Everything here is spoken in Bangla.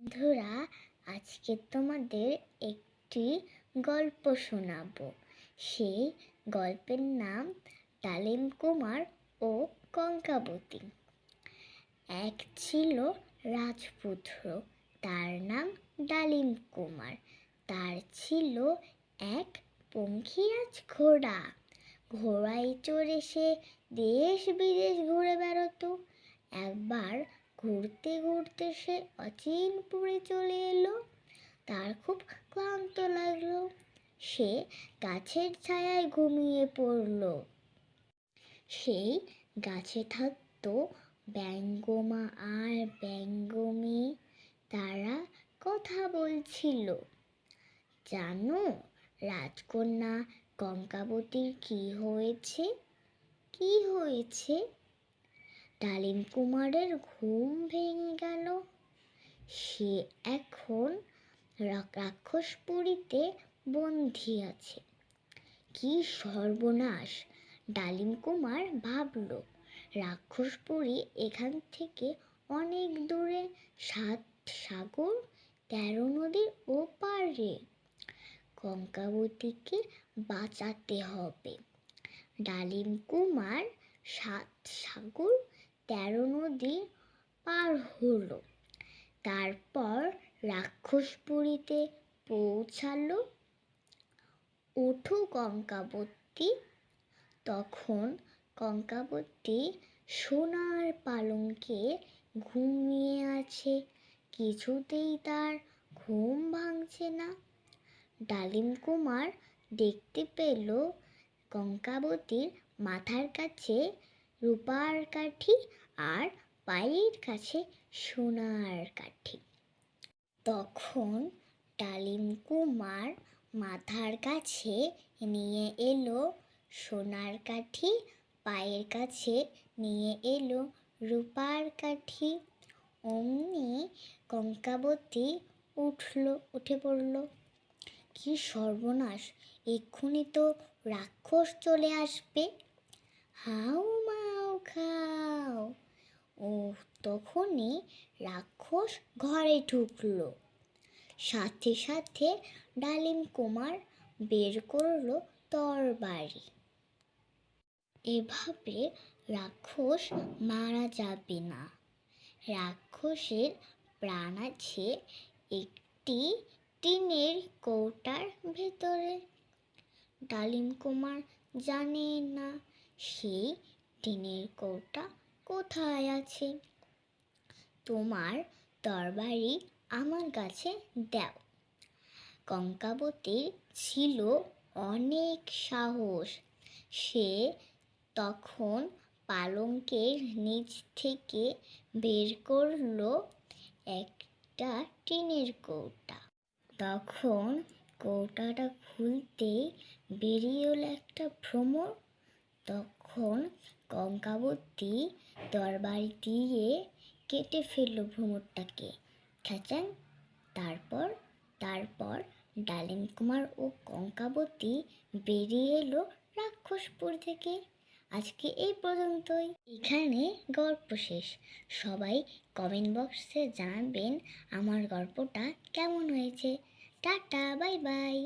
বন্ধুরা, আজকে তোমাদের একটি গল্প শোনাবো। সেই গল্পের নাম ডালিম কুমার ও কঙ্কাবতী। এক ছিল রাজপুত্র, তার নাম ডালিম কুমার। তার ছিল এক পঙ্খিরাজ ঘোড়া। ঘোড়ায় চড়ে সে দেশ বিদেশ ঘুরে বেড়াতো। একবার ঘুরতে ঘুরতে সে অচিনপুরে চলে এলো। তার খুব ক্লান্ত লাগলো। সে গাছের ছায়ায় ঘুমিয়ে পড়ল। সেই গাছে থাকতো ব্যঙ্গমা আর ব্যঙ্গমী। তারা কথা বলছিল। জানো রাজকন্যা কঙ্কাবতীর কি হয়েছে? কি হয়েছে? ডালিম কুমারের ঘুম ভেঙে গেল। সে এখন রাক্ষসপুরীতে বন্দী আছে। কি সর্বনাশ! ডালিম কুমার ভাবল, রাক্ষসপুরী এখান থেকে অনেক দূরে, 7 সাগর 13 নদীর ওপারে। কঙ্কাবতীকে বাঁচাতে হবে। ডালিম কুমার 7 সাগর 13 নদী পার হলো। তারপর রাক্ষসপুরীতে পৌঁছালো। ওঠো কঙ্কাবতী। তখন কঙ্কাবতী সোনার পালঙ্কে ঘুমিয়ে আছে। কিছুতেই তার ঘুম ভাঙছে না। ডালিম কুমার দেখতে পেল কঙ্কাবতীর মাথার কাছে রূপার কাঠি আর পায়ের কাছে সোনার কাঠি। তখন ডালিম কুমার মাথার কাছে নিয়ে এলো সোনার কাঠি, পায়ের কাছে নিয়ে এলো রূপার কাঠি। অমনি কঙ্কাবতী উঠে পড়ল। কি সর্বনাশ! এক্ষুনি তো রাক্ষস চলে আসবে। হাউ মাউ খাও। ও তখনই রাক্ষস ঘরে ঢুকলো। সাথে সাথে ডালিম কুমার বের করলো তরবারি। এভাবে রাক্ষস মারা যাবে না। রাক্ষসের প্রাণ আছে একটি টিনের কৌটার ভেতরে। ডালিম কুমার জানে না সেই টিনের কৌটা কোথায় আছে। তোমার তরবারি আমার কাছে দাও। কঙ্কাবতীর ছিল অনেক সাহস। সে তখন পালঙ্কের নিচ থেকে বের করলো একটা টিনের কৌটা। তখন কৌটাটা খুলতেই বেরিয়ে এলো একটা ভ্রমর। তখন কঙ্কাবতী তরবারি দিয়ে কেটে ফেলল ভ্রমরটাকে, খেচাং। তারপর ডালিম কুমার ও কঙ্কাবতী বেরিয়ে এলো রাক্ষসপুর থেকে। আজকে এই পর্যন্তই। এখানে গল্প শেষ। সবাই কমেন্ট বক্সে জানাবেন আমার গল্পটা কেমন হয়েছে। Tata, bye bye.